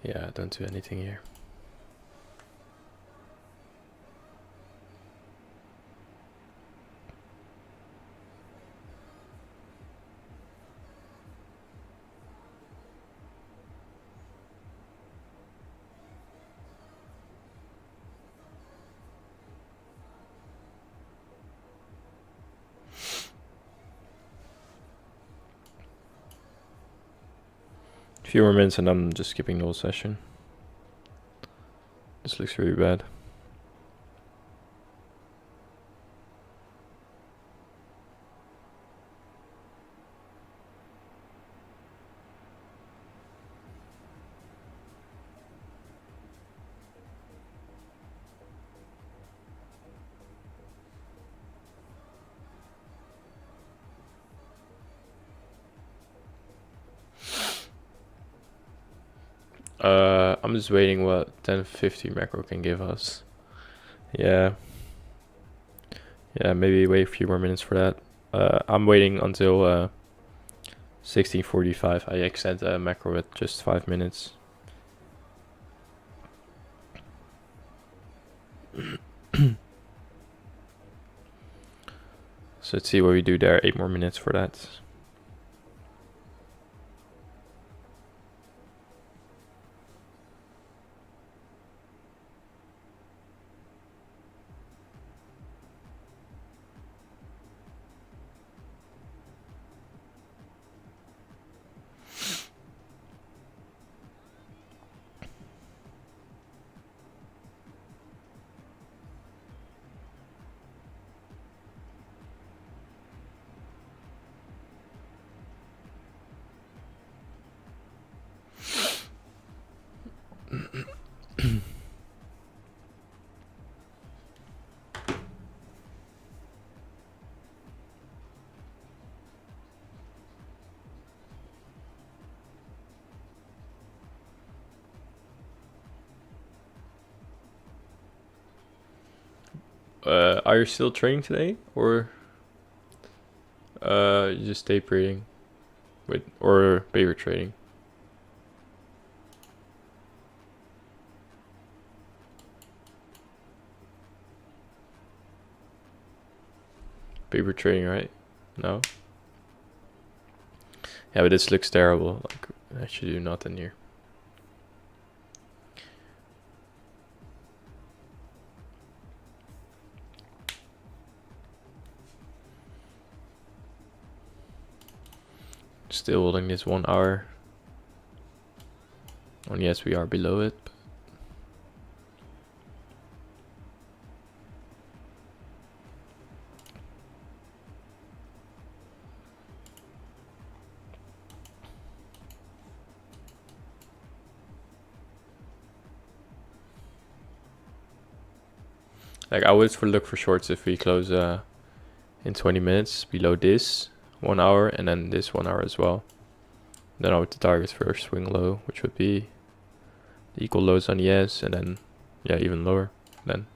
Yeah, don't do anything here. Few more minutes and I'm just skipping the whole session. This looks really bad. I'm just waiting what 1050 macro can give us. Yeah. Yeah, maybe wait a few more minutes for that. I'm waiting until 1645. I extend macro at just 5 minutes. So let's see what we do there. 8 more minutes for that. Are you still training today, or you just tape reading? with or paper trading. Paper trading, right? No. Yeah, but this looks terrible. Like I should do nothing here. Still holding this 1 hour. And yes, we are below it. Like I would look for shorts if we close in 20 minutes below this 1 hour and then this 1 hour as well. Then I would target for a swing low, which would be the equal lows on ES, and then yeah, even lower then.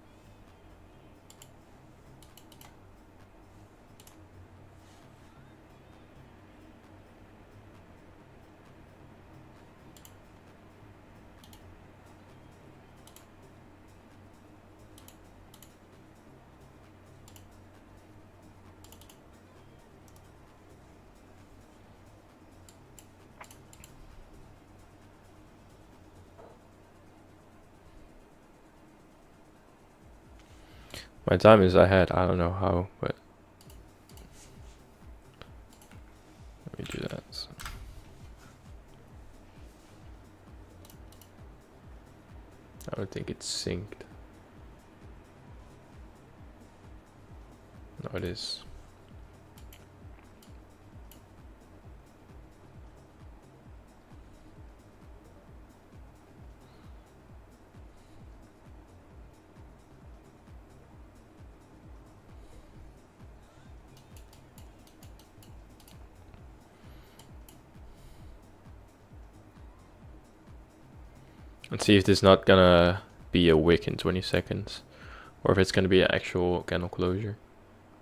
My time is ahead. I don't know how, but let me do that. So. I don't think it's synced. No, it is. Let's see if this is not gonna be a wick in 20 seconds, or if it's gonna be an actual candle closure.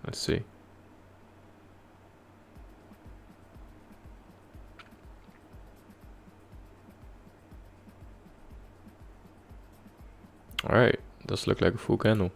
Let's see. Alright, does look like a full candle.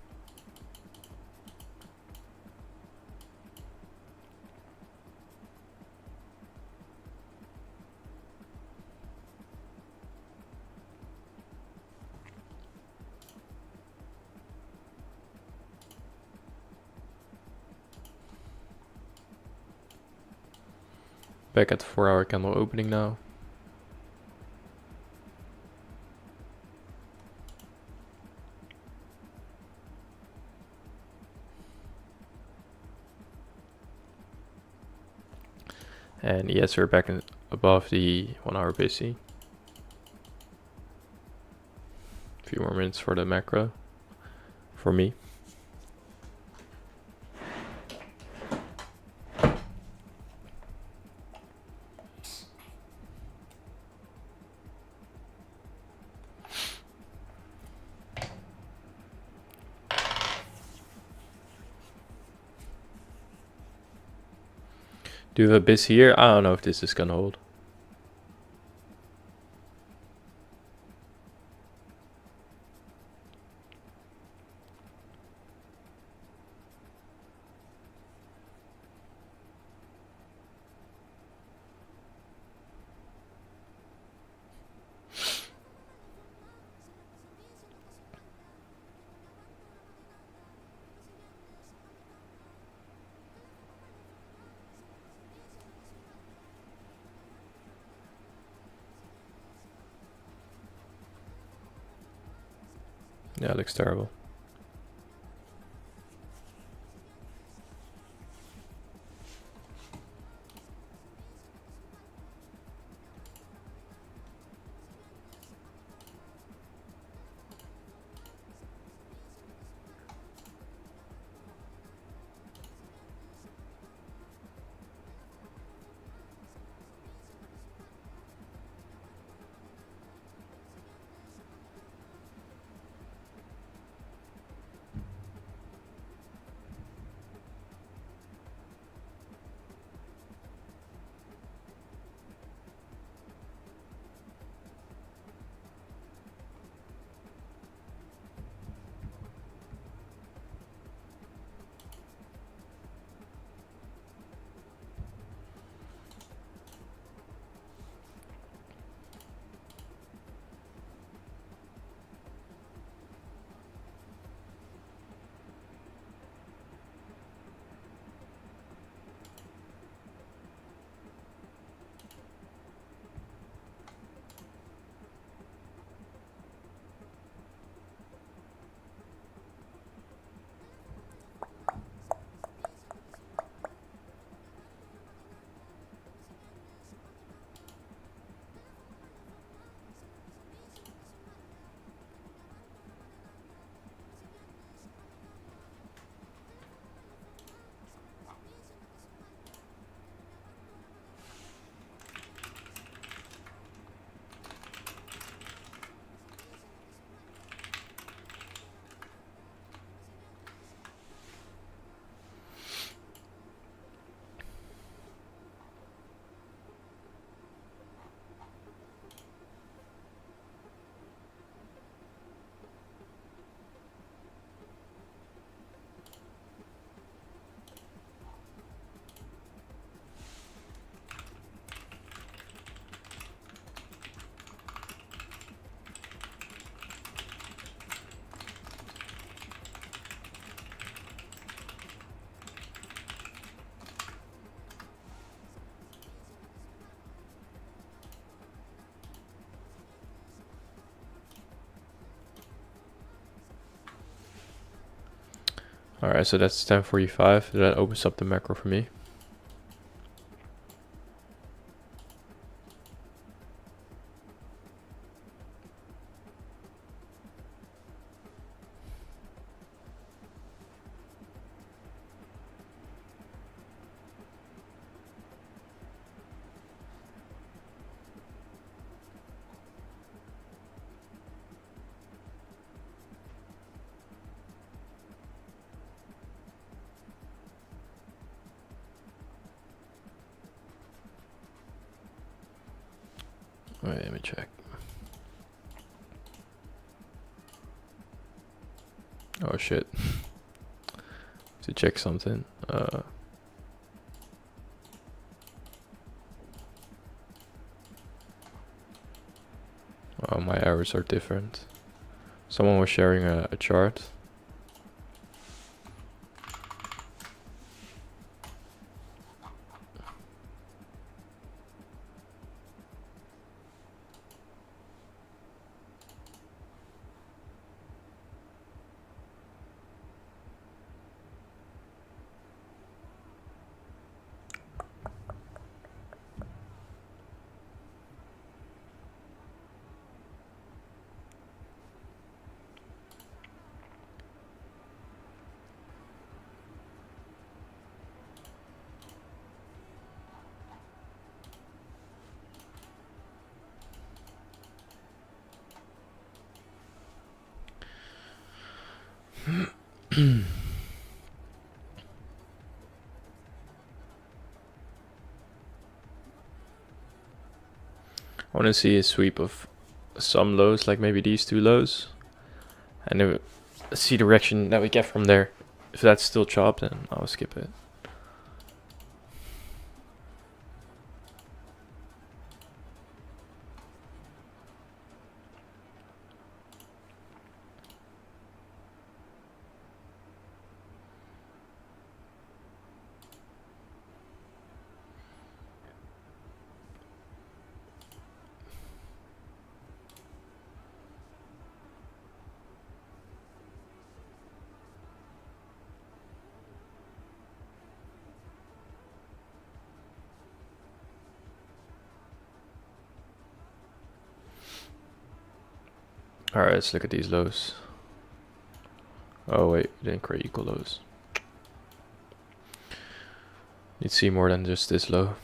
Back at the 4-hour candle opening now. And yes, we're back above the 1 hour busy. A few more minutes for the macro for me. Do you have a bis here? I don't know if this is gonna hold. Yeah, it looks terrible. Alright, so that's 10:45. That opens up the macro for me. Wait, let me check. Oh shit. To check something. Oh, my hours are different. Someone was sharing a chart. I want to see a sweep of some lows, like maybe these two lows, and then see the direction that we get from there. If that's still chopped, then I'll skip it. Alright, let's look at these lows. Oh wait, we didn't create equal lows. Need to see more than just this low.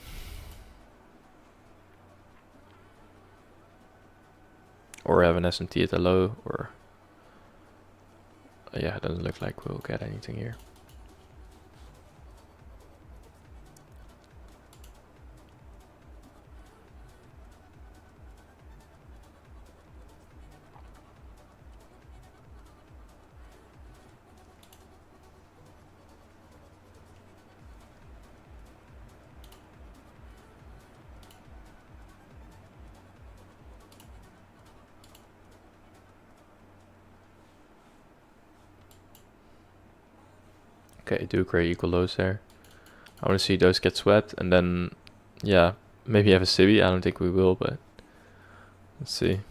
Or have an SMT at the low, or... yeah, it doesn't look like we'll get anything here. Okay, do create equal lows there. I want to see those get swept, and then, yeah, maybe have a civvy. I don't think we will, but let's see.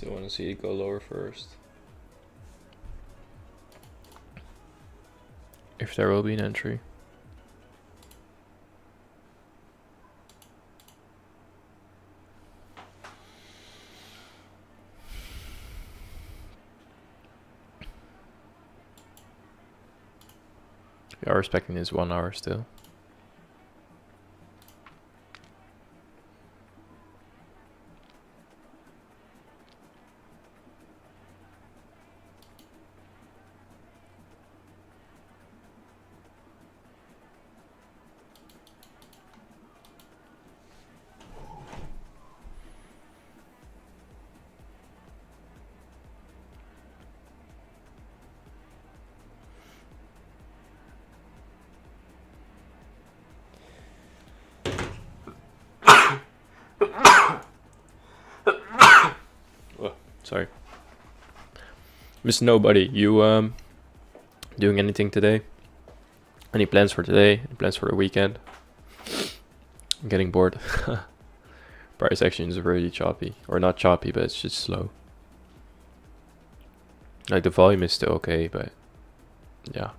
Still want to see it go lower first. If there will be an entry. We are respecting this 1 hour still. Sorry. Miss Nobody, you doing anything today? Any plans for today? Any plans for the weekend? I'm getting bored. Price action is really choppy. Or not choppy, but it's just slow. Like the volume is still okay, but yeah.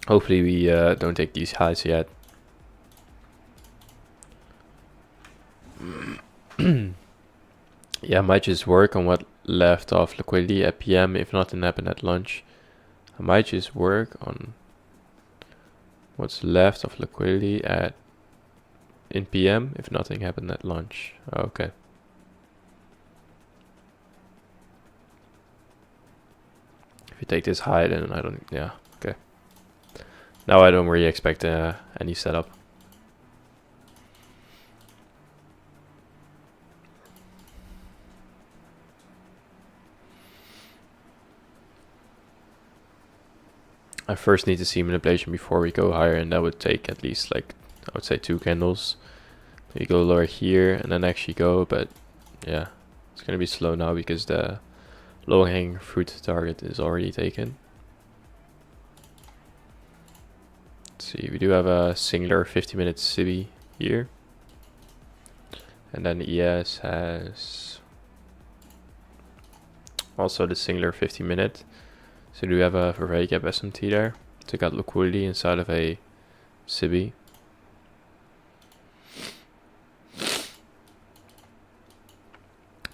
Hopefully we don't take these highs yet. Yeah, I might just work on what left of liquidity at PM if nothing happened at lunch. I might just work on what's left of liquidity at in PM if nothing happened at lunch. Okay. If you take this high, then I don't. Yeah. Okay. Now I don't really expect any setup. I first need to see manipulation before we go higher, and that would take at least like I would say 2 candles. We go lower here and then actually go, but yeah, it's gonna be slow now because the low hanging fruit target is already taken. Let's see, we do have a singular 50-minute CB here, and then ES has also the singular 50-minute. So do we have a very gap SMT there? Took out liquidity inside of a CB.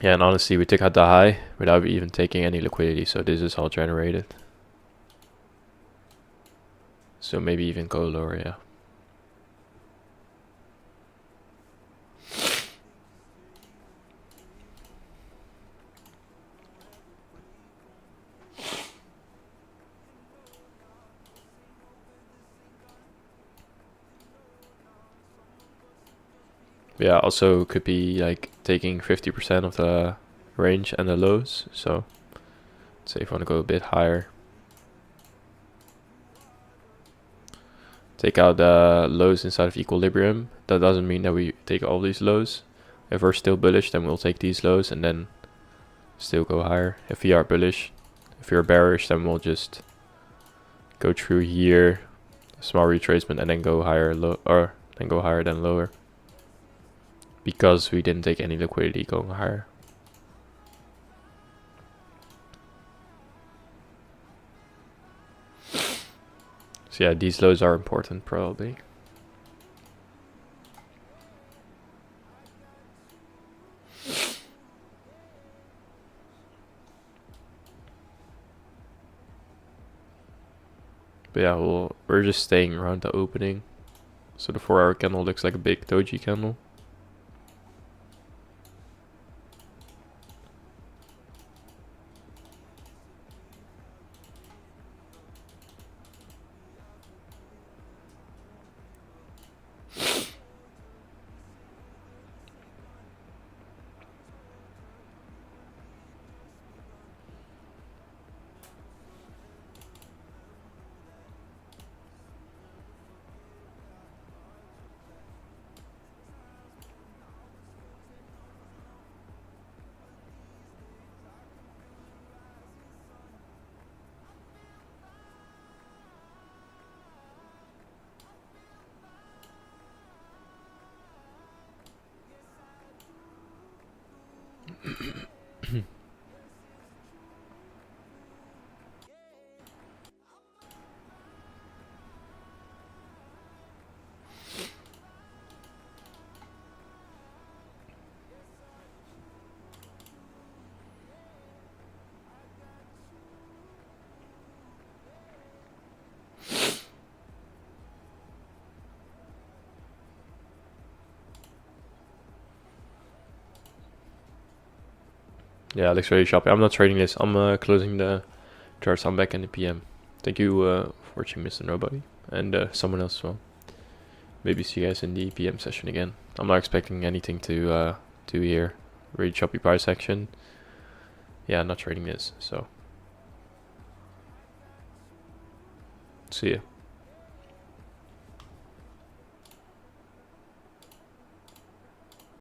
Yeah, and honestly, we took out the high without even taking any liquidity, so this is all generated. So maybe even go lower, yeah. Yeah, also could be like taking 50% of the range and the lows. So let's say if I want to go a bit higher, take out the lows inside of equilibrium. That doesn't mean that we take all these lows. If we're still bullish, then we'll take these lows and then still go higher. If we are bullish, if you're bearish, then we'll just go through here, small retracement, and then go higher, or then go higher than lower. Because we didn't take any liquidity going higher. So yeah, these lows are important probably. But yeah, we're just staying around the opening. So the 4-hour candle looks like a big doji candle. Yeah, Alex very shopping. I'm not trading this. I'm closing the charts. I'm back in the PM. Thank you for watching, Mr. Nobody, and someone else as well. Maybe see you guys in the PM session again. I'm not expecting anything to here. Really choppy price action. Yeah, not trading this. So see ya.